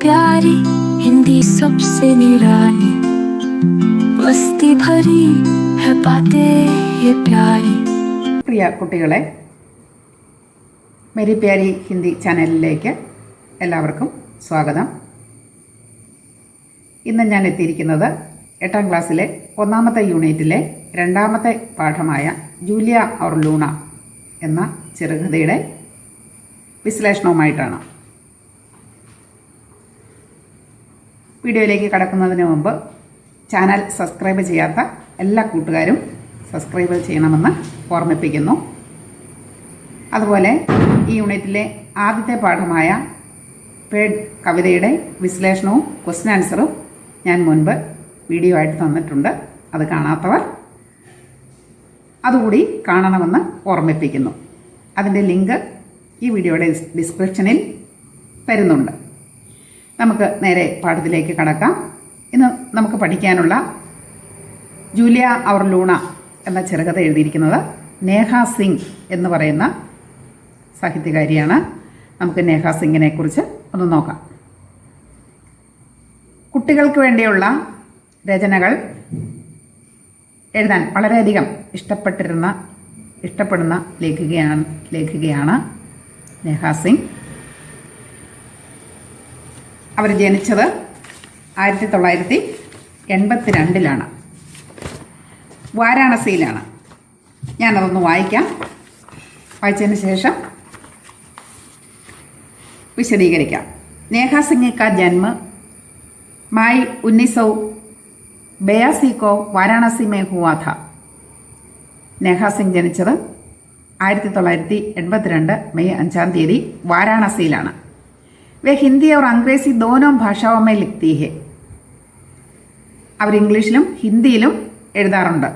प्यारी हिंदी सबसे निराली, मस्ती भरी है बातें ये प्यारी. പ്രിയ കുട്ടികളെ, മേരി പ്യാരി ഹിന്ദി ചാനലിലേക്ക് എല്ലാവർക്കും സ്വാഗതം. ഇന്ന് ഞാൻ എത്തിയിരിക്കുന്നത് 8ാം ക്ലാസ്സിലെ 1ാമത്തെ യൂണിറ്റിലെ 2ാമത്തെ പാഠമായ ജൂലിയ ഔർ ലൂണ എന്ന ചെറുകഥയുടെ വിശ്ലേഷണവുമായിട്ടാണ്. വീഡിയോയിലേക്ക് കടക്കുന്നതിന് മുമ്പ് ചാനൽ സബ്സ്ക്രൈബ് ചെയ്യാത്ത എല്ലാ കൂട്ടുകാരും സബ്സ്ക്രൈബ് ചെയ്യണമെന്ന് ഓർമ്മിപ്പിക്കുന്നു. അതുപോലെ ഈ യൂണിറ്റിലെ ആദ്യത്തെ പാഠമായ പേഡ് കവിതയുടെ വിശ്ലേഷണവും ക്വസ്റ്റ്യൻ ആൻസറും ഞാൻ മുൻപ് വീഡിയോ ആയിട്ട് തന്നിട്ടുണ്ട്. അത് കാണാത്തവർ അതുകൂടി കാണണമെന്ന് ഓർമ്മിപ്പിക്കുന്നു. അതിൻ്റെ ലിങ്ക് ഈ വീഡിയോയുടെ ഡിസ്ക്രിപ്ഷനിൽ തരുന്നുണ്ട്. നമുക്ക് നേരെ പാഠത്തിലേക്ക് കടക്കാം. ഇന്ന് നമുക്ക് പഠിക്കാനുള്ള ജൂലിയ ഔർ ലൂണ എന്ന ചെറുകഥ എഴുതിയിരിക്കുന്നത് നേഹ സിംഗ് എന്ന് പറയുന്ന സാഹിത്യകാരിയാണ്. നമുക്ക് നേഹ സിംഗിനെ കുറിച്ച് ഒന്ന് നോക്കാം. കുട്ടികൾക്ക് വേണ്ടിയുള്ള രചനകൾ എഴുതാൻ വളരെയധികം ഇഷ്ടപ്പെടുന്ന ലേഖികയാണ് നേഹ സിംഗ്. അവർ ജനിച്ചത് 1982 വാരാണസിയിലാണ്. ഞാനതൊന്ന് വായിക്കാം. വായിച്ചതിന് ശേഷം വിശദീകരിക്കാം. നേഹ സിംഗ് का जन्म मई 1982 को वाराणसी में हुआ था. നേഹ സിംഗ് ജനിച്ചത് 1982 മെയ് 5-ാം തീയതി വാരാണസിയിലാണ്. वे हिंदी और अंग्रेजी दोनों भाषाओं में लिखती है. അവർ ഇംഗ്ലീഷിലും ഹിന്ദിയിലും എഴുതാറുണ്ട്.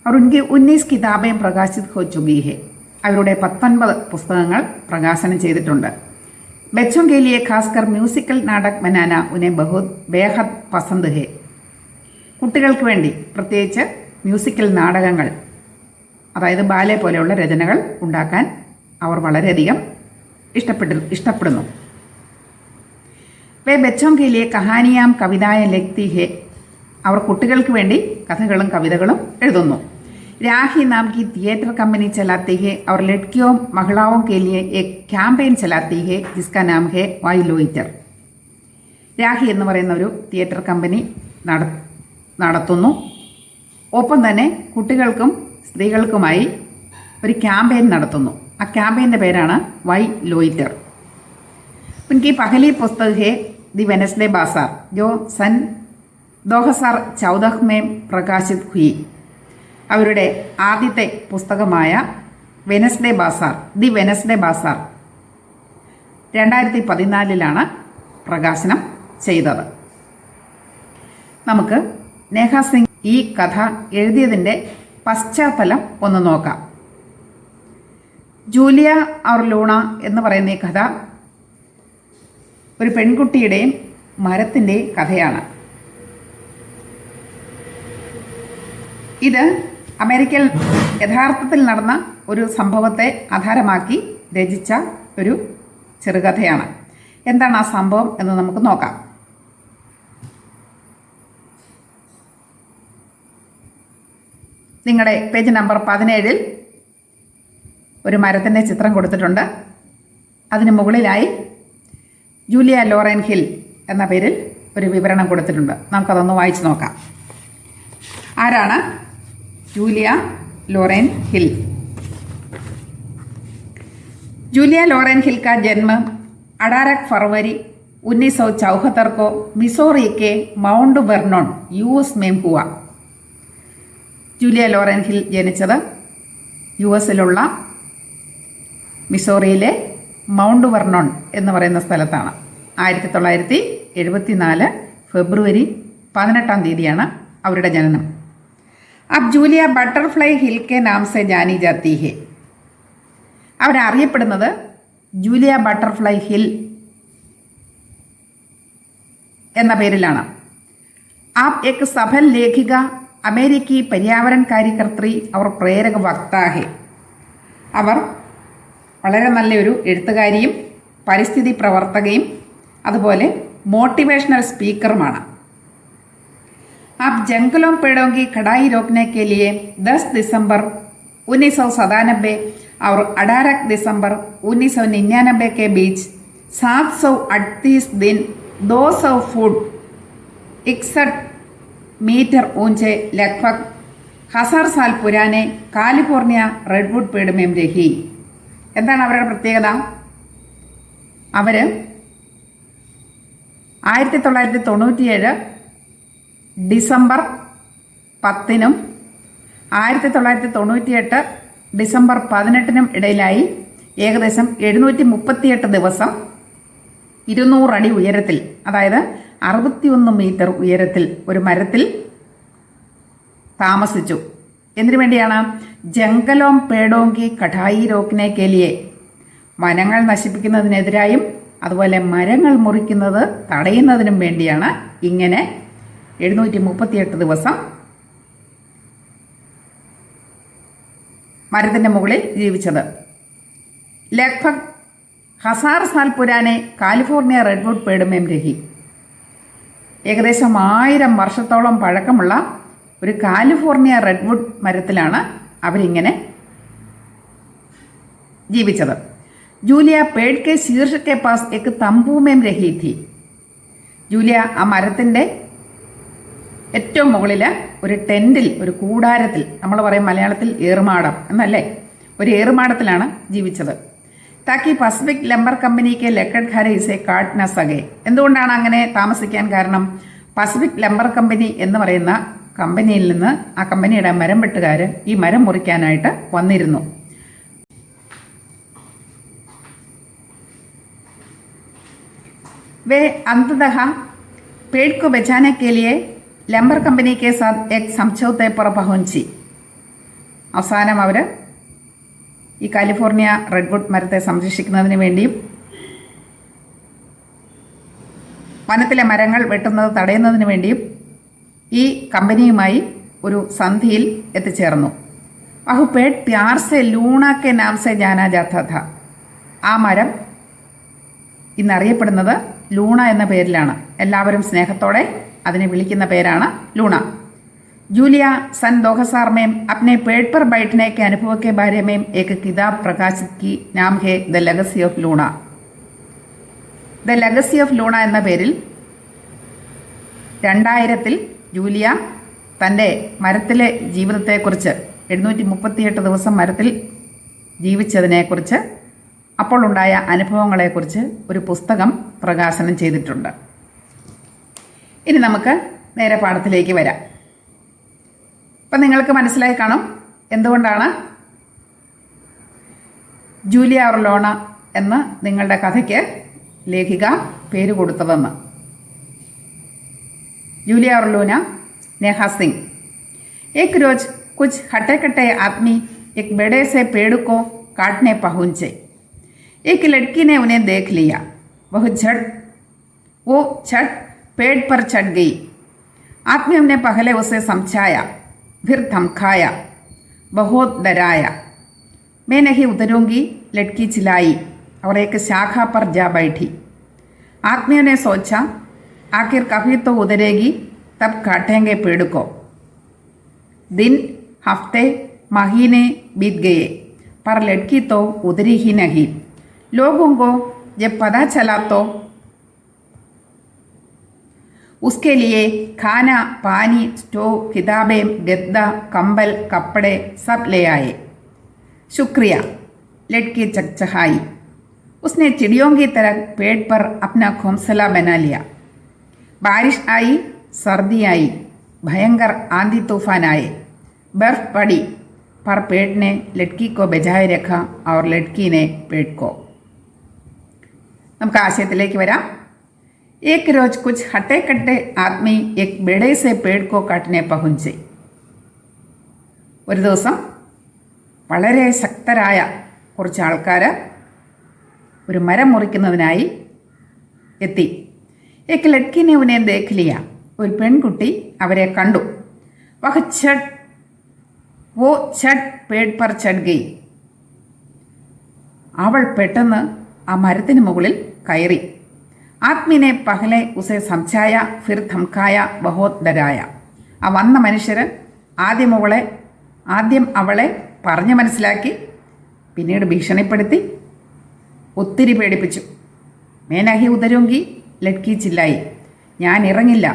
और उनकी 19 किताबें प्रकाशित हो चुकी है. അവരുടെ 19 പുസ്തകങ്ങൾ പ്രകാശനം ചെയ്തിട്ടുണ്ട്. बच्चों के लिए खासकर म्यूजिकल नाटक बनाना उन्हें बेहद पसंद है. കുട്ടികൾക്ക് വേണ്ടി പ്രത്യേകിച്ച് മ്യൂസിക്കൽ നാടകങ്ങൾ, അതായത് ബാലെ പോലെയുള്ള രചനകൾ ഉണ്ടാക്കാൻ അവർ വളരെയധികം ഇഷ്ടപ്പെടുന്നു. വേ ബച്ചോं के लिए कहानियां कविताएं लिखती है. അവർ കുട്ടികൾക്ക് വേണ്ടി കഥകളും കവിതകളും എഴുതുന്നു. राही नाम की थिएटर कंपनी चलाती है और लड़कियों महिलाओं के लिए एक कैंपेन चलाती है जिसका नाम है वाई लोइटर. രാഹി എന്ന് പറയുന്ന ഒരു തിയേറ്റർ കമ്പനി നടത്തുന്നു. ഒപ്പം തന്നെ കുട്ടികൾക്കും സ്ത്രീകൾക്കുമായി ഒരു ക്യാമ്പയിൻ നടത്തുന്നു. ആ ക്യാമ്പയിൻ്റെ പേരാണ് വൈ ലോയിറ്റർ. उनकी पहली पुस्तक है दि वेनसडे बाजार जो सन 2014 में प्रकाशित हुई. അവരുടെ ആദ്യത്തെ പുസ്തകമായ വെനസ്ഡേ ബാസാർ 2014 പ്രകാശനം ചെയ്തത്. നമുക്ക് നേഹ സിംഗ് ഈ കഥ എഴുതിയതിൻ്റെ പശ്ചാത്തലം ഒന്ന് നോക്കാം. ജൂലിയ ഔർ ലൂണ എന്ന് പറയുന്ന ഈ കഥ ഒരു പെൺകുട്ടിയുടെയും മരത്തിൻ്റെയും കഥയാണ്. ഇത് അമേരിക്കയിൽ യഥാർത്ഥത്തിൽ നടന്ന ഒരു സംഭവത്തെ ആധാരമാക്കി രചിച്ച ഒരു ചെറുകഥയാണ്. എന്താണ് ആ സംഭവം എന്ന് നമുക്ക് നോക്കാം. നിങ്ങളുടെ പേജ് നമ്പർ 17 ഒരു മരത്തിൻ്റെ ചിത്രം കൊടുത്തിട്ടുണ്ട്. അതിന് മുകളിലായി ജൂലിയ ലോറൻ ഹിൽ എന്ന പേരിൽ ഒരു വിവരണം കൊടുത്തിട്ടുണ്ട്. നമുക്കതൊന്ന് വായിച്ചു നോക്കാം. ആരാണ് Julia Lauren Hill? Julia Lauren Hill का जन्म 18 फरवरी 1974 को मिसौरी के माउंट वेर्नोन US में हुआ. ജൂലിയ ലോറൻ ഹിൽ ജനിച്ചത് US-ലുള്ള മിസോറിയിലെ മൗണ്ട് വെർണോൺ എന്ന് പറയുന്ന സ്ഥലത്താണ്. 1974 ഫെബ്രുവരി 18-ാം തീയതിയാണ് അവരുടെ ജനനം. अब ജൂലിയ ബട്ടർഫ്ലൈ ഹിൽ കെ നാം സെ ജാനി ജാത്തി ഹെ. അവരറിയപ്പെടുന്നത് ജൂലിയ ബട്ടർഫ്ലൈ ഹിൽ എന്ന പേരിലാണ്. ആപ് एक सफल लेखिക, अमेरिकी पर्यावरण कार्यकर्त्री और പ്രേരക വക്താ ഹെ. അവർ വളരെ നല്ലൊരു എഴുത്തുകാരിയും പരിസ്ഥിതി പ്രവർത്തകയും അതുപോലെ മോട്ടിവേഷണൽ സ്പീക്കറുമാണ്. आप जंगलों पेड़ों की कटाई रोकने के लिए 10 दिसंबर 1997 और 18 दिसंबर 1999 के बीच 738 दिन 200 फुट 61 मीटर ऊंचे लगभग 1000 साल पुराने കാലിഫോർണിയ റെഡ്വുഡ് പേട് में रही. എന്താണ് അവരുടെ പ്രത്യേകത? അവർ 1997 ഡിസംബർ 10-നും 1998 ഡിസംബർ 18-നും ഇടയിലായി ഏകദേശം 738 ദിവസം 200 അടി ഉയരത്തിൽ, അതായത് 61 മീറ്റർ ഉയരത്തിൽ ഒരു മരത്തിൽ താമസിച്ചു. എന്തിനു വേണ്ടിയാണ്? ജംഗലോം പേടോങ്കി കഠായി രോക്കിനെ കേലിയെ, വനങ്ങൾ നശിപ്പിക്കുന്നതിനെതിരായും അതുപോലെ മരങ്ങൾ മുറിക്കുന്നത് തടയുന്നതിനും വേണ്ടിയാണ് ഇങ്ങനെ 738 ദിവസം മരത്തിൻ്റെ മുകളിൽ ജീവിച്ചത്. ലഗ്ഭഗ് 1000 സാൽ പുരാനെ കാലിഫോർണിയ റെഡ്വുഡ് പേട് में रही. ഏകദേശം 1000 വർഷത്തോളം പഴക്കമുള്ള ഒരു കാലിഫോർണിയ റെഡ്വുഡ് മരത്തിലാണ് അവരിങ്ങനെ ജീവിച്ചത്. Julia Ped K Sheersha K pass എക്ക് തമ്പൂ में रही थी. ജൂലിയ ആ മരത്തിൻ്റെ ഏറ്റവും മുകളിൽ ഒരു ടെൻറ്റിൽ, ഒരു കൂടാരത്തിൽ, നമ്മൾ പറയും മലയാളത്തിൽ ഏറുമാടം എന്നല്ലേ, ഒരു ഏറുമാടത്തിലാണ് ജീവിച്ചത്. താക്കി പസഫിക് ലംബർ കമ്പനിക്ക് ലക്കഡ് ഘരെ ഇസെ കാട്ട് ന സകെ. എന്തുകൊണ്ടാണ് അങ്ങനെ താമസിക്കാൻ കാരണം? പസഫിക് ലംബർ കമ്പനി എന്ന് പറയുന്ന കമ്പനിയിൽ നിന്ന് ആ കമ്പനിയുടെ മരം വെട്ടുകാർ ഈ മരം മുറിക്കാനായിട്ട് വന്നിരുന്നു. वे अंततः पेड़ को बचाने के लिए ലംബർ കമ്പനി കെ സാത്ത് എക് സംഝൗത്തെ पर पहुंची. അവസാനം അവർ ഈ കാലിഫോർണിയ റെഡ്വുഡ് മരത്തെ സംരക്ഷിക്കുന്നതിന് വേണ്ടിയും വനത്തിലെ മരങ്ങൾ വെട്ടുന്നത് തടയുന്നതിന് വേണ്ടിയും ഈ കമ്പനിയുമായി ഒരു സന്ധിയിൽ എത്തിച്ചേർന്നു. വഹു പേട് പ്യാർ സെ ലൂണ കെ നാം സെ ജാനാ ജാതാ ഥാ. ആ മരം ഇന്നറിയപ്പെടുന്നത് ലൂണ എന്ന പേരിലാണ്. എല്ലാവരും സ്നേഹത്തോടെ അതിനെ വിളിക്കുന്ന പേരാണ് ലൂണ. ജൂലിയ सन 2000 में अपने पेड़ पर बैठने के अनुभव के बारे में एक किताब प्रकाशित की. नाम है the legacy of Luna. The legacy of Luna എന്ന പേരിൽ 2000-ൽ ജൂലിയ തൻ്റെ മരത്തിലെ ജീവിതത്തെക്കുറിച്ച്, 738 ദിവസം മരത്തിൽ ജീവിച്ചതിനെക്കുറിച്ച്, അപ്പോൾ ഉണ്ടായ അനുഭവങ്ങളെക്കുറിച്ച് ഒരു പുസ്തകം പ്രകാശനം ചെയ്തിട്ടുണ്ട്. ഇനി നമുക്ക് നേരെ പാഠത്തിലേക്ക് വരാം. അപ്പം നിങ്ങൾക്ക് മനസ്സിലായി കാണും എന്തുകൊണ്ടാണ് ജൂലിയ ഓർ ലൂണ എന്ന് നിങ്ങളുടെ കഥയ്ക്ക് ലേഖിക പേര് കൊടുത്തതെന്ന്. Julia or Luna Neha Singh. एक रोज कुछ हटे कटे आदमी एक बड़े से पेड़ को काटने पहुंचे. एक लड़की ने उन्हें देख लिया. वो झट पेड़ पर चढ़ गई. आदमियों ने पहले उसे समझाया, फिर धमकाया, बहुत डराया. मैं नहीं उतरूंगी, लड़की चिल्लाई और एक शाखा पर जा बैठी. आदमियों ने सोचा आखिर कभी तो उतरेगी, तब काटेंगे पेड़ को. दिन हफ्ते महीने बीत गए पर लड़की तो उतरी ही नहीं. लोगों को जब पता चला तो उसके लिए खाना, पानी, स्टोव, किताबें, गद्दा, कंबल, कपड़े सब ले आए. शुक्रिया, लड़की चकचकाई. उसने चिड़ियों की तरह पेड़ पर अपना घोंसला बना लिया. बारिश आई, सर्दी आई, भयंकर आंधी तूफान आए, बर्फ पड़ी, पर पेड़ ने लड़की को बचाए रखा और लड़की ने पेड़ को. നമുക്ക് ആശയത്തിലേക്ക് വരാം. एक रोज कुछ हटे कट्टे आदमी एक बड़े से पेड़ को काटने पहुंचे. ഒരു ദിവസം വളരെ ശക്തരായ കുറച്ച് ആൾക്കാർ ഒരു മരം മുറിക്കുന്നതിനായി എത്തി. एक लड़की ने उन्हें देख लिया. ഒരു പെൺകുട്ടി അവരെ കണ്ടു. वो छट पेड़ पर चढ़ गई. അവൾ പെട്ടെന്ന് ആ മരത്തിന് മുകളിൽ കയറി. ആദ്മി ने पहले उसे समझाया फिर धमकाया बहुत डराया. ആ വന്ന മനുഷ്യർ ആദ്യം അവളെ പറഞ്ഞു മനസ്സിലാക്കി, പിന്നീട് ഭീഷണിപ്പെടുത്തി, ഒത്തിരി പേടിപ്പിച്ചു. मैं नहीं उतरूंगी ലഡ്കി ചില്ലായി. ഞാൻ ഇറങ്ങില്ല,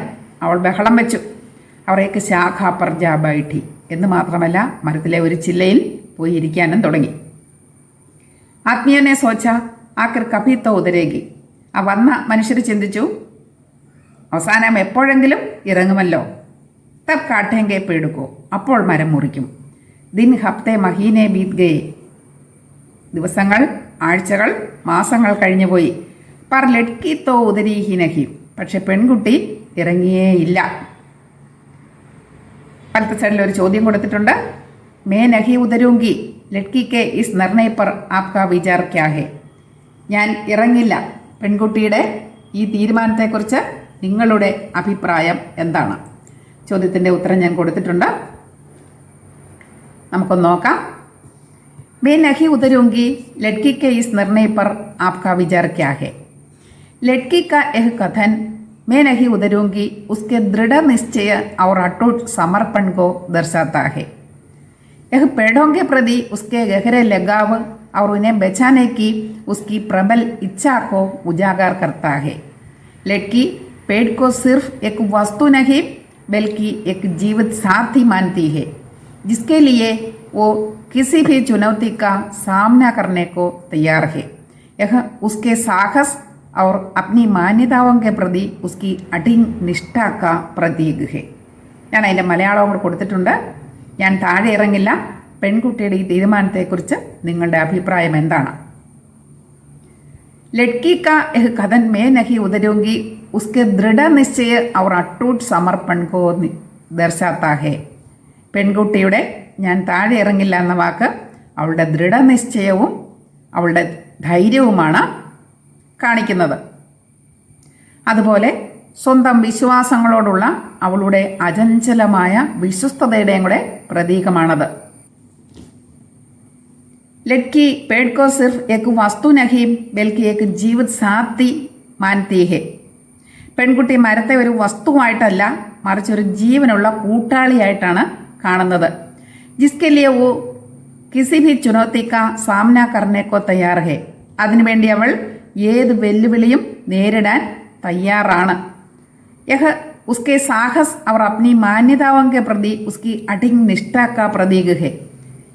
അവൾ ബഹളം വെച്ചു. അവർ ഏക്ക് ശാഖ പർ ജാ ബൈഠി. എന്ന് മാത്രമല്ല, മരത്തിലെ ഒരു ചില്ലയിൽ പോയി ഇരിക്കാനും തുടങ്ങി. ആത്മീയനെ സോച്ച ആക്കർ കഭീത്തോ ഉതരേകി. ആ വന്ന മനുഷ്യർ ചിന്തിച്ചു, അവസാനം എപ്പോഴെങ്കിലും ഇറങ്ങുമല്ലോ. തബ് കാട്ടേങ്കെ പേടുക്കോ, അപ്പോൾ മരം മുറിക്കും. ദിൻ ഹഫ്തെ മഹീനെ ബീത് ഗയെ. ദിവസങ്ങൾ, ആഴ്ചകൾ, മാസങ്ങൾ കഴിഞ്ഞുപോയി. പർ ലഡ്കി തോ ഉദരീഹി നഹി. പക്ഷെ പെൺകുട്ടി ഇറങ്ങിയേയില്ല. വലത്തെ സൈഡിൽ ഒരു ചോദ്യം കൊടുത്തിട്ടുണ്ട്. മേ നഹി ഉദരൂങ്കി ലഡ്കിക്ക് ഇസ് നിർണയ പർ ആപ്കാ വിചാർ ക്യാ ഹെ. ഞാൻ ഇറങ്ങില്ല, പെൺകുട്ടിയുടെ ഈ തീരുമാനത്തെക്കുറിച്ച് നിങ്ങളുടെ അഭിപ്രായം എന്താണ്? ചോദ്യത്തിൻ്റെ ഉത്തരം ഞാൻ കൊടുത്തിട്ടുണ്ട്, നമുക്കൊന്ന് നോക്കാം. मैं नहीं उतरूंगी लड़की के इस निर्णय पर आपका विचार क्या है? लड़की का यह कथन मैं नहीं उतरूंगी उसके दृढ़ निश्चय और अटूट समर्पण को दर्शाता है. यह पेड़ों के प्रति उसके गहरे लगाव और उन्हें बचाने की उसकी प्रबल इच्छा को उजागर करता है. लड़की पेड़ को सिर्फ एक वस्तु नहीं बल्कि एक जीवित साथी मानती है, जिसके लिए वो किसी भी चुनौती का सामना करने को तैयार है. यह उसके साहस और अपनी मान्यताओं के प्रति उसकी अडिग निष्ठा का प्रतीक है. ഞാൻ അതിൻ്റെ മലയാളവും കൂടെ കൊടുത്തിട്ടുണ്ട്. ഞാൻ താഴെ ഇറങ്ങില്ല, പെൺകുട്ടിയുടെ ഈ തീരുമാനത്തെക്കുറിച്ച് നിങ്ങളുടെ അഭിപ്രായം എന്താണ്? ലഡ്കി കാ യഹ് കഥൻ മേ നഹി ഉതരൂംഗി ഉസ്കെ ദൃഢ നിശ്ചയ और अटूट समर्पण को दर्शाता है. പെൺകുട്ടിയുടെ ഞാൻ താഴെ ഇറങ്ങില്ല എന്ന വാക്ക് അവളുടെ ദൃഢനിശ്ചയവും അവളുടെ ധൈര്യവുമാണ് കാണിക്കുന്നത്. അതുപോലെ സ്വന്തം വിശ്വാസങ്ങളോടുള്ള അവളുടെ അചഞ്ചലമായ വിശ്വസ്തതയുടെയും കൂടെ പ്രതീകമാണത്. ലഡ്കി पेड़ को सिर्फ एक वस्तु नहीं बल्कि एक जीवित साथी मानती है. പെൺകുട്ടി മരത്തെ ഒരു വസ്തുവായിട്ടല്ല, മറിച്ച് ഒരു ജീവനുള്ള കൂട്ടാളിയായിട്ടാണ് കാണുന്നത്. जिसके लिए वो किसी भी चुनौती का सामना करने को तैयार है. അതിനുവേണ്ടി അവൾ ഏത് വെല്ലുവിളിയും നേരിടാൻ തയ്യാറാണ്. यह उसके साहस और अपनी मान्यताओं के प्रति उसकी अडिग निष्ठा का प्रतीक है.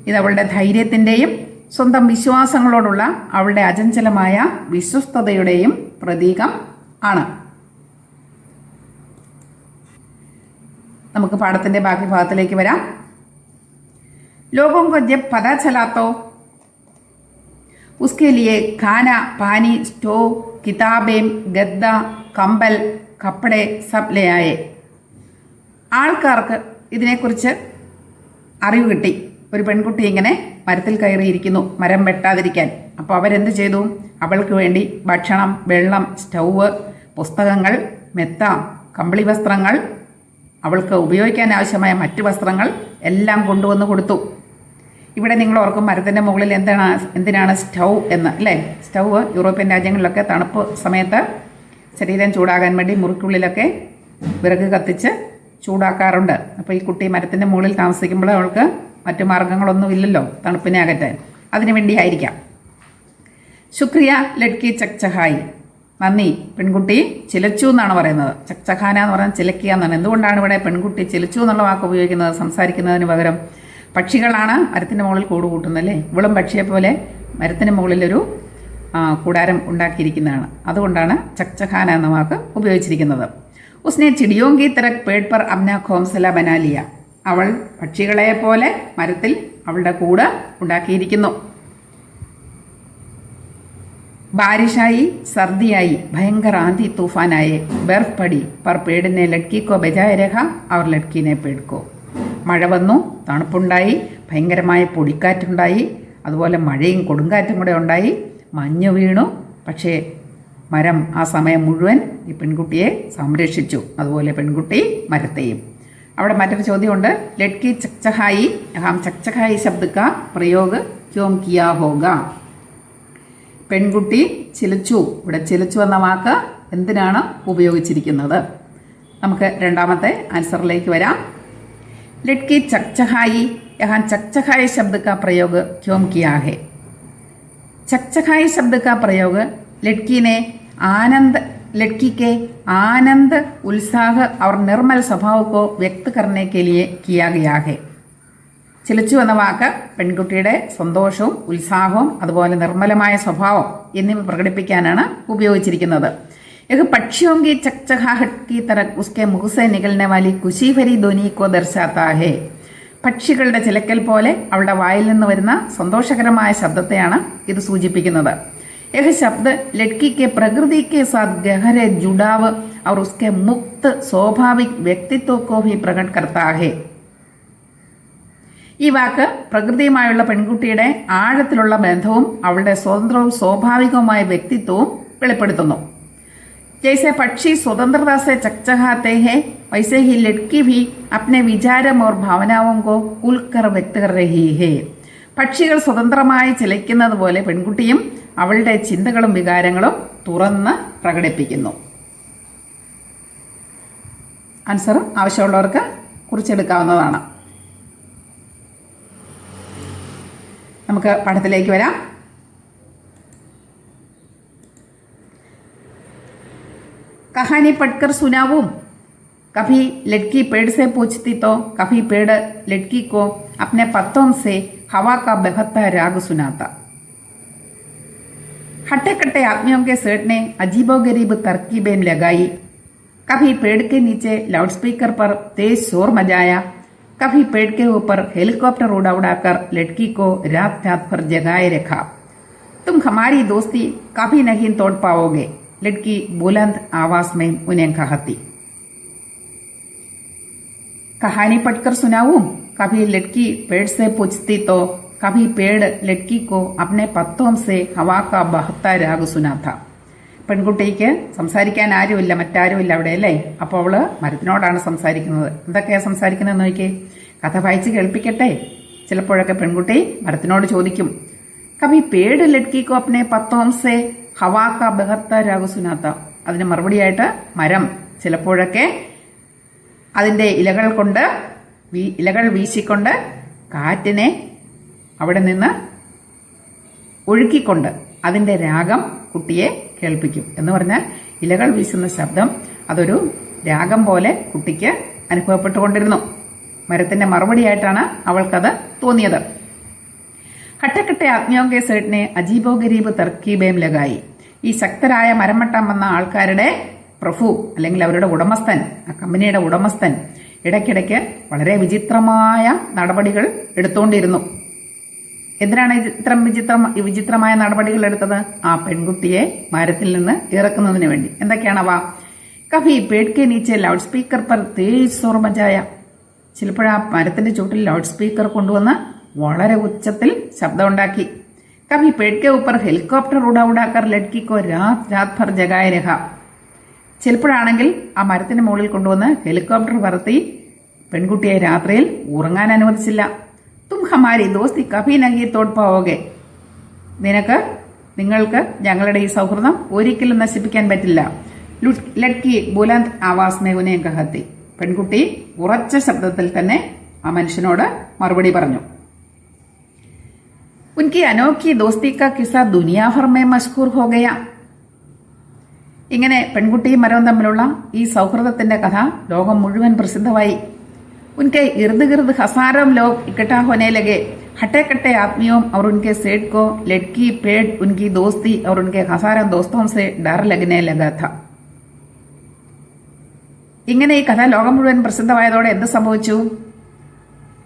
ഇത് അവളുടെ ധൈര്യത്തിൻ്റെയും സ്വന്തം വിശ്വാസങ്ങളോടുള്ള അവളുടെ അചഞ്ചലമായ വിശ്വസ്തതയുടെയും പ്രതീകം ആണ്. നമുക്ക് പാഠത്തിൻ്റെ ബാക്കി ഭാഗത്തിലേക്ക് വരാം. लोगों को जब पता चला तो उसके लिए खाना, पानी, स्टोव, किताबें, गद्दा, कंबल, कपड़े सब ले आए. ആൾക്കാർക്ക് ഇതിനെക്കുറിച്ച് അറിവ് കിട്ടി. ഒരു പെൺകുട്ടി ഇങ്ങനെ മരത്തിൽ കയറിയിരിക്കുന്നു, മരം വെട്ടാതിരിക്കാൻ. അപ്പോൾ അവരെന്ത് ചെയ്തു? അവൾക്ക് വേണ്ടി ഭക്ഷണം, വെള്ളം, സ്റ്റൗവ്, പുസ്തകങ്ങൾ, മെത്ത, കമ്പിളി വസ്ത്രങ്ങൾ, അവൾക്ക് ഉപയോഗിക്കാൻ ആവശ്യമായ മറ്റു വസ്ത്രങ്ങൾ എല്ലാം കൊണ്ടുവന്ന് കൊടുത്തു. ഇവിടെ നിങ്ങൾ ഓർക്കും മരത്തിൻ്റെ മുകളിൽ എന്തിനാണ് സ്റ്റൗ എന്ന്, അല്ലേ? സ്റ്റൗവ് യൂറോപ്യൻ രാജ്യങ്ങളിലൊക്കെ തണുപ്പ് സമയത്ത് ശരീരം ചൂടാകാൻ വേണ്ടി മുറിക്കുള്ളിലൊക്കെ വിറക് കത്തിച്ച് ചൂടാക്കാറുണ്ട്. അപ്പോൾ ഈ കുട്ടി മരത്തിൻ്റെ മുകളിൽ താമസിക്കുമ്പോൾ അവൾക്ക് മറ്റു മാർഗങ്ങളൊന്നും ഇല്ലല്ലോ തണുപ്പിനെ അകറ്റാൻ, അതിനു വേണ്ടിയായിരിക്കാം. ശുക്രിയ ലഡ്കി ചക്ചഹായി. നന്ദി, പെൺകുട്ടി ചിലച്ചു എന്നാണ് പറയുന്നത്. ചക്ചഖാന എന്ന് പറഞ്ഞാൽ ചിലക്കുക എന്നാണ്. എന്തുകൊണ്ടാണ് ഇവിടെ പെൺകുട്ടി ചിലച്ചു എന്നുള്ള വാക്ക് ഉപയോഗിക്കുന്നത്? സംസാരിക്കുന്നതിന് പകരം പക്ഷികളാണ് മരത്തിൻ്റെ മുകളിൽ കൂട് കൂട്ടുന്നത്, അല്ലേ? ഇവളും പക്ഷിയെ പോലെ മരത്തിന് മുകളിലൊരു കൂടാരം ഉണ്ടാക്കിയിരിക്കുന്നതാണ്. അതുകൊണ്ടാണ് ചക്ചഖാന എന്ന വാക്ക് ഉപയോഗിച്ചിരിക്കുന്നത്. ഉസ്നെ ചിടിയോങ്കി തരക് പേട് പർ അപ്ന ഘോംസല ബനാലിയ. അവൾ പക്ഷികളെ പോലെ മരത്തിൽ അവളുടെ കൂട് ഉണ്ടാക്കിയിരിക്കുന്നു. बारिशाई, सर्दियाई, भयंकर आंधी तूफान आए, बर्फ पड़ी, पर पेड़ ने लड़की को बचाए रखा और लड़की ने पेड़ को. മഴ വന്നു, തണുപ്പുണ്ടായി, ഭയങ്കരമായ പൊടിക്കാറ്റുണ്ടായി, അതുപോലെ മഴയും കൊടുങ്കാറ്റും കൂടെ ഉണ്ടായി, മഞ്ഞ് വീണു. പക്ഷേ മരം ആ സമയം മുഴുവൻ ഈ പെൺകുട്ടിയെ സംരക്ഷിച്ചു, അതുപോലെ പെൺകുട്ടി മരത്തെയും. അവിടെ മറ്റൊരു ചോദ്യമുണ്ട്. ലഡ്കി ചക്ചഹായി, ഹം ചക്ചഹായി ശബ്ദ കാ പ്രയോഗ് ക്യോം കിയാ ഹോഗ. പെൺകുട്ടി ചിലച്ചു. ഇവിടെ ചിലച്ചു എന്ന വാക്ക് എന്തിനാണ് ഉപയോഗിച്ചിരിക്കുന്നത്? നമുക്ക് രണ്ടാമത്തെ ആൻസറിലേക്ക് വരാം. ലഡ്കി ചക്ചഹായി, യഹാൻ ചക്ചഹായി ശബ്ദ കാ പ്രयोग क्यों किया है? चकचकाई शब्द का प्रयोग लड़की के आनंद, उत्साह और निर्मल स्वभाव को व्यक्त करने के लिए किया गया है. ചിലച്ചു എന്ന വാക്ക് പെൺകുട്ടിയുടെ സന്തോഷവും ഉത്സാഹവും അതുപോലെ നിർമ്മലമായ സ്വഭാവം എന്നിവ പ്രകടിപ്പിക്കാനാണ് ഉപയോഗിച്ചിരിക്കുന്നത്. एक पक्षियों की चकचकाहट की तरह उसके मुख से निकलने वाली खुशी भरी ध्वनि को दर्शाता है. പക്ഷികളുടെ ചിലക്കൽ പോലെ അവളുടെ വായിൽ നിന്ന് വരുന്ന സന്തോഷകരമായ ശബ്ദത്തെയാണ് ഇത് സൂചിപ്പിക്കുന്നത്. यह शब्द लड़की के प्रकृति के साथ गहरे जुड़ाव और उसके मुक्त स्वाभाविक व्यक्तित्व को भी प्रकट करता है. ഈ വാക്ക് പ്രകൃതിയുമായുള്ള പെൺകുട്ടിയുടെ ആഴത്തിലുള്ള ബന്ധവും അവളുടെ സ്വതന്ത്രവും സ്വാഭാവികവുമായ വ്യക്തിത്വവും വെളിപ്പെടുത്തുന്നു. जैसे पक्षी स्वतंत्रता से चकचकाते हैं, वैसे ही लड़की भी अपने विचारों और भावनाओं को खुलकर व्यक्त कर रही है. പക്ഷികൾ സ്വതന്ത്രമായി ചലിക്കുന്നത് പോലെ പെൺകുട്ടിയും അവളുടെ ചിന്തകളും വികാരങ്ങളും തുറന്ന് പ്രകടിപ്പിക്കുന്നു. ആൻസർ ആവശ്യമുള്ളവർക്ക് കുറിച്ചെടുക്കാവുന്നതാണ്. നമുക്ക് പാഠത്തിലേക്ക് വരാം. कहानी पढ़कर सुनाऊं? कभी लड़की पेड़ से पूछती तो कभी पेड़ लड़की को अपने पत्तों से हवा का बहता राग सुनाता. हट्टे कट्टे आदमियों के सेठ ने अजीबोगरीब तरकीबें लगाई. कभी पेड़ के नीचे लाउडस्पीकर पर तेज शोर मचाया, कभी पेड़ के ऊपर हेलीकॉप्टर उड़ा उड़ाकर लड़की को रात रात भर जगाए रखा. तुम हमारी दोस्ती कभी नहीं तोड़ पाओगे, लड़की बुलंद आवाज में उन्हें कहती. कहानी पढ़कर सुनाऊं? कभी लड़की पेड़ से पूछती तो कभी पेड़ लड़की को अपने पत्तों से हवा का बहता राग सुनाता. പെൺകുട്ടിക്ക് സംസാരിക്കാൻ ആരുമില്ല, മറ്റാരുമില്ല അവിടെ അല്ലേ. അപ്പോൾ അവള് മരത്തിനോടാണ് സംസാരിക്കുന്നത്. എന്തൊക്കെയാ സംസാരിക്കുന്നത് നോക്കിയേ. കഥ വായിച്ച് കേൾപ്പിക്കട്ടെ. ചിലപ്പോഴൊക്കെ പെൺകുട്ടി മരത്തിനോട് ചോദിക്കും, കവി പേട് ലഡ്കിക്കോ അപ്നെ പത്തോം സെ ഹവാ കാ ബഹർത്ത രാഗ് സുനാത്ത. അതിന് മറുപടിയായിട്ട് മരം ചിലപ്പോഴൊക്കെ അതിന്റെ ഇലകൾ വീശിക്കൊണ്ട് കാറ്റിനെ അവിടെ നിന്ന് ഒഴുക്കിക്കൊണ്ട് അതിന്റെ രാഗം കുട്ടിയെ കേൾപ്പിക്കും. എന്ന് പറഞ്ഞാൽ ഇലകൾ വീശുന്ന ശബ്ദം അതൊരു രാഗം പോലെ കുട്ടിക്ക് അനുഭവപ്പെട്ടുകൊണ്ടിരുന്നു. മരത്തിന്റെ മറുപടിയായിട്ടാണ് അവൾക്കത് തോന്നിയത്. ഹട്ടക്കട്ടെ ആത്മീയോങ്കെ സേട്ടിനെ അജീബോ ഗരീബ് തർക്കീബേം ലഗായി. ഈ ശക്തരായ മരമട്ടം വന്ന ആൾക്കാരുടെ പ്രഭു അല്ലെങ്കിൽ അവരുടെ ഉടമസ്ഥൻ, ആ കമ്പനിയുടെ ഉടമസ്ഥൻ ഇടയ്ക്കിടയ്ക്ക് വളരെ വിചിത്രമായ നടപടികൾ എടുത്തുകൊണ്ടിരുന്നു. എന്തിനാണ് ഇത്തരം വിചിത്രമായ നടപടികൾ എടുത്തത്? ആ പെൺകുട്ടിയെ മരത്തിൽ നിന്ന് ഇറക്കുന്നതിന് വേണ്ടി. എന്തൊക്കെയാണവ? Kabhi Ped K നീച്ചെ loud speaker പർ തേജ് ശോർ മചായ. ചിലപ്പോഴാ മരത്തിന്റെ ചുവട്ടിൽ ലൗഡ് സ്പീക്കർ കൊണ്ടുവന്ന് വളരെ ഉച്ചത്തിൽ ശബ്ദമുണ്ടാക്കി. കഭി പേട് കെ ഊപ്പർ ഹെലികോപ്റ്റർ ഉടാക്കർ ലഡ്കിക്കോ രാത് ഭർ ജഗായ രഹ. ചിലപ്പോഴാണെങ്കിൽ ആ മരത്തിന് മുകളിൽ കൊണ്ടുവന്ന് ഹെലികോപ്റ്റർ പറത്തി പെൺകുട്ടിയെ രാത്രിയിൽ ഉറങ്ങാൻ അനുവദിച്ചില്ല. തും ഹമാരി ദോസ്തി കഭി നഹി തോട് പാവോഗെ. നിങ്ങൾക്ക് ഞങ്ങളുടെ ഈ സൗഹൃദം ഒരിക്കലും നശിപ്പിക്കാൻ പറ്റില്ല. ലഡ്കി ബുലന്ദ് ആവാസ് മേ ഉനെ കഹത്തി. പെൺകുട്ടി ഉറച്ച ശബ്ദത്തിൽ തന്നെ ആ മനുഷ്യനോട് മറുപടി പറഞ്ഞു. ഉൻകി അനോഖി ദോസ്തി കാ കിസ്സ ദുനിയാ ഭർ മേ മഷ്ഹൂർ ഹോ ഗയ. ഇങ്ങനെ പെൺകുട്ടിയും മരവും തമ്മിലുള്ള ഈ സൗഹൃദത്തിന്റെ കഥ ലോകം മുഴുവൻ പ്രസിദ്ധമായി. उनके इर्द गिर्द हजारों लोग इकट्ठा होने लगे. हटे कट्टे आदमियों और उनके सेठ को लड़की पेड़ उनकी दोस्ती और उनके हजारों दोस्तों से डर लगने लगा था. ഇങ്ങനെ ഈ കഥ ലോകം മുഴുവൻ പ്രസിദ്ധമായതോടെ എന്ത് സംഭവിച്ചു?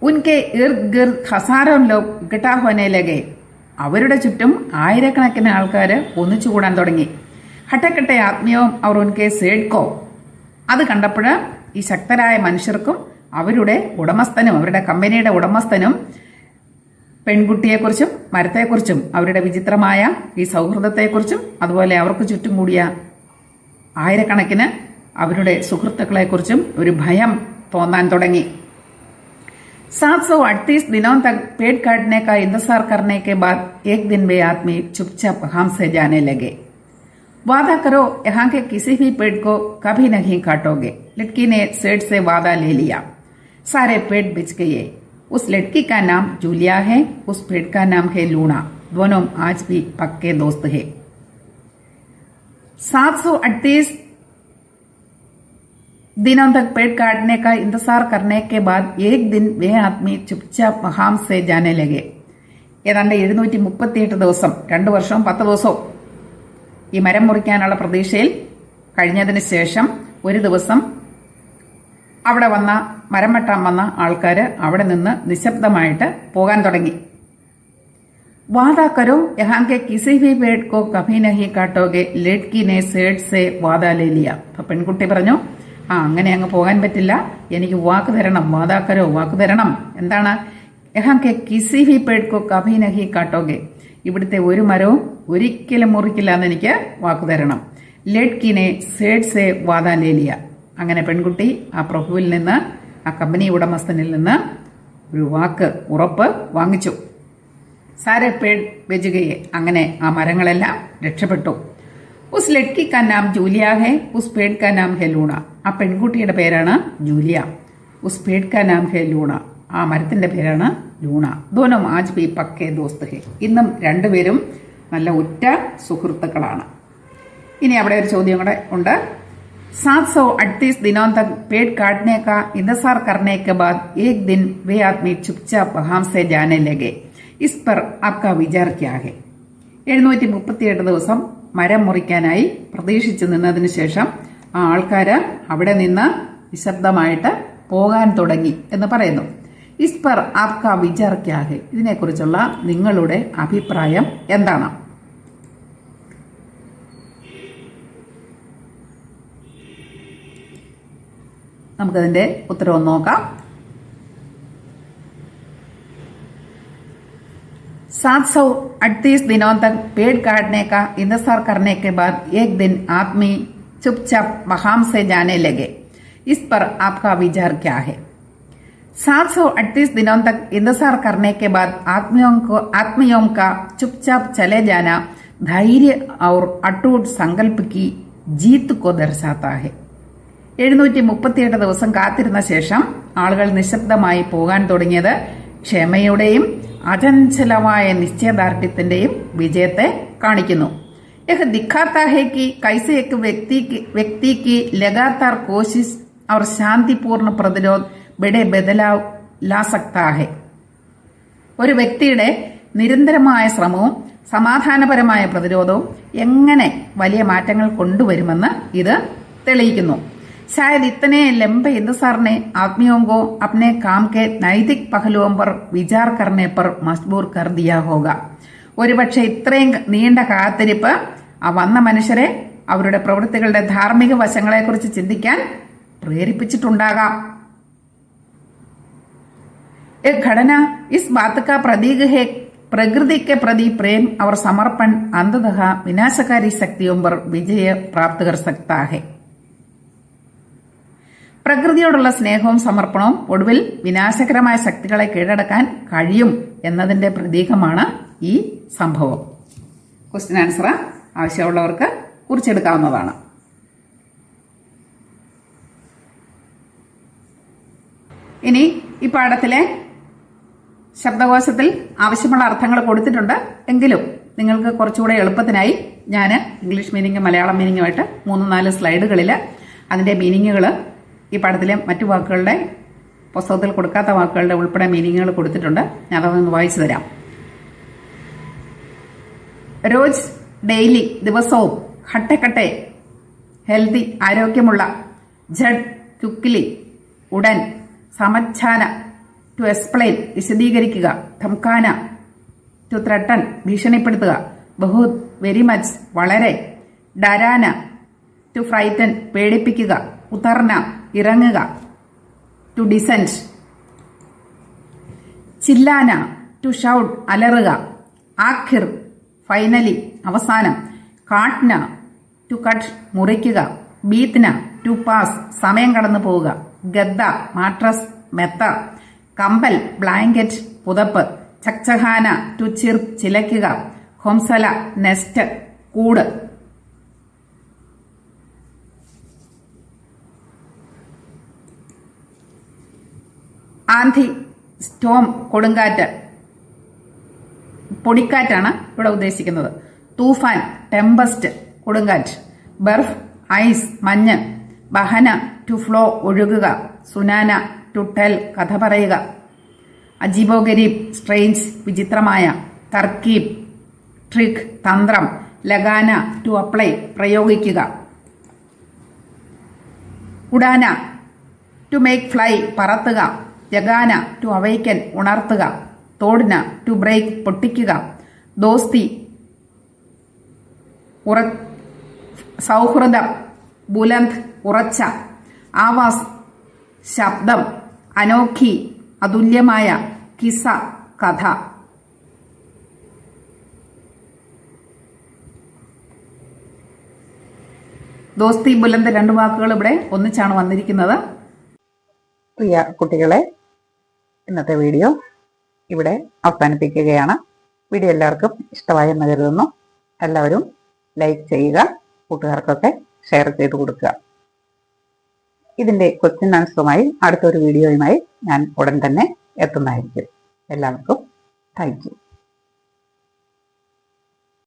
ഉൻകെ ഇർദ് ഗിർദ് ഹസാരോ ലോഗ് ഇക്കട്ടാ ഹോനെ ലഗെ. അവരുടെ ചുറ്റും ആയിരക്കണക്കിന് ആൾക്കാർ ഒന്നിച്ചുകൂടാൻ തുടങ്ങി. ഹട്ടക്കട്ടെ ആത്മീയവും അവർ ഉൻകെ സേഡ്കോ. അത് കണ്ടപ്പോൾ ഈ ശക്തരായ മനുഷ്യർക്കും അവരുടെ ഉടമസ്ഥനും അവരുടെ കമ്പനിയുടെ ഉടമസ്ഥനും പെൺകുട്ടിയെക്കുറിച്ചും മരത്തെക്കുറിച്ചും അവരുടെ വിചിത്രമായ ഈ സൗഹൃദത്തെക്കുറിച്ചും അതുപോലെ അവർക്ക് ചുറ്റും കൂടിയ ആയിരക്കണക്കിന് അവരുടെ സുഹൃത്തുക്കളെക്കുറിച്ചും ഒരു ഭയം തോന്നാൻ തുടങ്ങി. 738 दिनों तक पेड़ काटने का इंतजार करने के बाद एक दिन वे आदमी चुपचाप वहां से जाने लगे. वादा करो यहाँ के किसी भी पेड़ को कभी नहीं काटोगे। लड़की ने सेठ से वादा ले लिया। सारे पेड़ बिछ गए। उस लड़की का नाम जूलिया है, उस पेड़ का नाम है लूना। दोनों आज भी पक्के दोस्त हैं। 738 दिनों तक पेड़ काटने का इंतजार करने के बाद एक दिन वे आदमी चुपचाप वहां से जाने लगे. ഏതാണ്ട് 738 ദിവസം 2 വർഷവും 10 ദിവസവും ഈ മരം മുറിക്കാനുള്ള പ്രതീക്ഷയിൽ കഴിഞ്ഞതിന് ശേഷം ഒരു ദിവസം അവിടെ വന്ന മരം വെട്ടാൻ വന്ന ആൾക്കാർ അവിടെ നിന്ന് നിശബ്ദമായിട്ട് പോകാൻ തുടങ്ങി. वादा करो यहाँ के किसी भी पेड़ को कभी नहीं काटोगे. लड़की ने सेठ से वादा ले लिया. അപ്പൊ പെൺകുട്ടി പറഞ്ഞു, അങ്ങനെ അങ്ങ് പോകാൻ പറ്റില്ല, എനിക്ക് വാക്ക് തരണം. വാദാ കരോ, വാക്ക് തരണം. എന്താണ്? यहाँ के किसी भी पेड़ को कभी नहीं काटोगे. ഇവിടുത്തെ ഒരു മരവും ഒരിക്കലും മുറിക്കില്ല എന്ന് എനിക്ക് വാക്ക് തരണം. ലഡ്കിനെ സേഠ് സേ വാദാ ലേ ലിയ. അങ്ങനെ പെൺകുട്ടി ആ പ്രഭുവിൽ നിന്ന്, ആ കമ്പനി ഉടമസ്ഥനിൽ നിന്ന് ഒരു വാക്ക്, ഉറപ്പ് വാങ്ങിച്ചു. സാരെ പേട് ബെജുകയെ. അങ്ങനെ ആ മരങ്ങളെല്ലാം രക്ഷപ്പെട്ടു. ഉസ് ലഡ്കി കാ നാം ജൂലിയ ഹെ, ഉസ് പേട് കാ നാം ഹെ ലൂണ. ആ പെൺകുട്ടിയുടെ പേരാണ് ജൂലിയ. ഉസ് പേട് കാ നാം ഹെ ലൂണ. ആ മരത്തിന്റെ പേരാണ് ലൂണ. ദോനും ആജ് ബി പക്കേ ദോസ്ത് ഹെ. ഇന്നും രണ്ടുപേരും നല്ല ഉറ്റ സുഹൃത്തുക്കളാണ്. ഇനി അവിടെ ഒരു ചോദ്യം കൂടെ ഉണ്ട്. 738 दिनों तक पेड़ काटने का इंतजार करने के बाद एक दिन वे आदमी चुपचाप वहां से जाने लगे. इस पर आपका विचार क्या है? 738 ദിവസം മരം മുറിക്കാനായി പ്രതീക്ഷിച്ചു നിന്നതിന് ശേഷം ആ ആൾക്കാര് അവിടെ നിന്ന് നിശബ്ദമായിട്ട് പോകാൻ തുടങ്ങി എന്ന് പറയുന്നു. ഇസ് പർ ആപ്കാ വിചാർ ക്യാ ഹെ? ഇതിനെക്കുറിച്ചുള്ള നിങ്ങളുടെ അഭിപ്രായം എന്താണ്? നമുക്കതിന്റെ ഉത്തരവ് നോക്കാം. 738 दिनों तक पेड़ काटने का इंतजार करने के बाद एक दिन आदमी चुपचाप वहां से जाने लगे. इस पर आपका विचार क्या है? 738 दिनों तक इंतजार करने के बाद आदमियों का चुपचाप चले जाना धैर्य और अटूट संकल्प की जीत को दर्शाता है. 738 ദിവസം കാത്തിരുന്ന ശേഷം ആളുകൾ നിശബ്ദമായി പോകാൻ തുടങ്ങിയത് ക്ഷമയുടെയും അചഞ്ചലമായ നിശ്ചയദാർഢ്യത്തിന്റെയും വിജയത്തെ കാണിക്കുന്നു. यह दिखाता है कि कैसे एक व्यक्ति की लगातार कोशिश और शांतिपूर्ण प्रतिरोध बड़े बदलाव ला सकता है. ഒരു വ്യക്തിയുടെ നിരന്തരമായ ശ്രമവും സമാധാനപരമായ പ്രതിരോധവും എങ്ങനെ വലിയ മാറ്റങ്ങൾ കൊണ്ടുവരുമെന്ന് ഇത് തെളിയിക്കുന്നു. शायद इतने लंबे इंतजार ने आदमियों को अपने काम के नैतिक पहलुओं पर विचार करने पर मजबूर कर दिया होगा. ഒരുപക്ഷെ ഇത്രയും നീണ്ട കാത്തിരിപ്പ് ആ വന്ന മനുഷ്യരെ അവരുടെ പ്രവൃത്തികളുടെ ധാർമ്മിക വശങ്ങളെക്കുറിച്ച് ചിന്തിക്കാൻ പ്രേരിപ്പിച്ചിട്ടുണ്ടാകാം. एक घटना इस बात का प्रतीक है. प्रकृति के प्रति प्रेम और समर्पण अंततः विनाशकारी शक्तियों पर विजय प्राप्त कर सकता है. പ്രകൃതിയോടുള്ള സ്നേഹവും സമർപ്പണവും ഒടുവിൽ വിനാശകരമായ ശക്തികളെ കീഴടക്കാൻ കഴിയും എന്നതിന്റെ പ്രതീകമാണ് ഈ സംഭവം. ക്വസ്റ്റ്യൻ ആൻസർ ആവശ്യമുള്ളവർക്ക് കുറിച്ചെടുക്കാവുന്നതാണ്. ഇനി ഈ പാഠത്തിലെ ശബ്ദകോശത്തിൽ ആവശ്യമുള്ള അർത്ഥങ്ങൾ കൊടുത്തിട്ടുണ്ട്. എങ്കിലും നിങ്ങൾക്ക് കുറച്ചുകൂടെ എളുപ്പത്തിനായി ഞാൻ ഇംഗ്ലീഷ് മീനിങ് മലയാളം മീനിങ്ങുമായിട്ട് 3-4 സ്ലൈഡുകളിൽ അതിന്റെ മീനിങ്ങുകൾ, ഈ പാഠത്തിലെ മറ്റു വാക്കുകളുടെ, പുസ്തകത്തിൽ കൊടുക്കാത്ത വാക്കുകളുടെ ഉൾപ്പെടെ മീനിങ്ങുകൾ കൊടുത്തിട്ടുണ്ട്. ഞാൻ അതൊന്ന് വായിച്ചു തരാം. റോജ്, ഡെയിലി, ദിവസവും. ഘട്ടഘട്ടെ, ഹെൽത്തി, ആരോഗ്യമുള്ള. ജഡ്, ക്വിക്ലി, ഉടൻ. സമച്ഛാന, ടു എക്സ്പ്ലെയിൻ, വിശദീകരിക്കുക. ധംകാന, ടു ത്രട്ടൺ, ഭീഷണിപ്പെടുത്തുക. ബഹുത്, വെരി മച്ച്, വളരെ. ഡരാന, ടു ഫ്രൈറ്റൻ, പേടിപ്പിക്കുക. ഉത്തർന, ഇറങ്ങുക. To descend. ചില്ലാന, ടു ഷൗട്ട്, അലറുക. ആഖിർ, ഫൈനലി, അവസാനം. കാട്ട്ന, ടു കട്ട്, മുറിക്കുക. ബീത്ന, ടു പാസ്, സമയം കടന്നു പോവുക. ഗദ്ദ, മാട്രസ്, മെത്ത. കമ്പൽ, ബ്ലാങ്കറ്റ്, പുതപ്പ്. ചക്ചഹാന, ടു ചിർപ്പ്, ചിലയ്ക്കുക. ഹൊംസല, നെസ്റ്റ്, കൂട്. ആന്ധി, സ്റ്റോം കൊടുങ്കാറ്റ്, പൊടിക്കാറ്റാണ് ഇവിടെ ഉദ്ദേശിക്കുന്നത്. തൂഫാൻ, ടെമ്പസ്റ്റ്, കൊടുങ്കാറ്റ്. ബർഫ്, ഐസ്, മഞ്ഞ്. Behnam, to flow, ഒഴുകുക. സുനാന, to tell, കഥ പറയുക. അജീബോഗരീബ്, സ്ട്രേഞ്ച്, വിചിത്രമായ. തർക്കീബ്, ട്രിക്ക്, തന്ത്രം. ലഗാന, ടു അപ്ലൈ, പ്രയോഗിക്കുക. ഉഡാന, ടു മേക്ക് ഫ്ലൈ, പറത്തുക. ജഗാന, ടു അവൈക്കൻ, ഉണർത്തുക. തോടിന, ടു ബ്രേക്ക്, പൊട്ടിക്കുക. ദോസ്തി, സൗഹൃദം. ബുലന്ദ്, ഉറച്ച. ആവാസ്, ശബ്ദം. അനോഖി, അതുല്യമായ. കിസ്സ, കഥ. ദോസ്തി, ബുലന്ദ് രണ്ട് വാക്കുകൾ ഇവിടെ ഒന്നിച്ചാണ് വന്നിരിക്കുന്നത്. പ്രിയ കുട്ടികളെ, ഇന്നത്തെ വീഡിയോ ഇവിടെ അവസാനിപ്പിക്കുകയാണ്. വീഡിയോ എല്ലാവർക്കും ഇഷ്ടമായെന്ന് കരുതുന്നു. എല്ലാവരും ലൈക്ക് ചെയ്യുക, കൂട്ടുകാർക്കൊക്കെ ഷെയർ ചെയ്ത് കൊടുക്കുക. ഇതിൻ്റെ ക്വസ്റ്റ്യൻ ആൻസറുമായി അടുത്തൊരു വീഡിയോയുമായി ഞാൻ ഉടൻ തന്നെ എത്തുന്നതായിരിക്കും. എല്ലാവർക്കും താങ്ക് യു.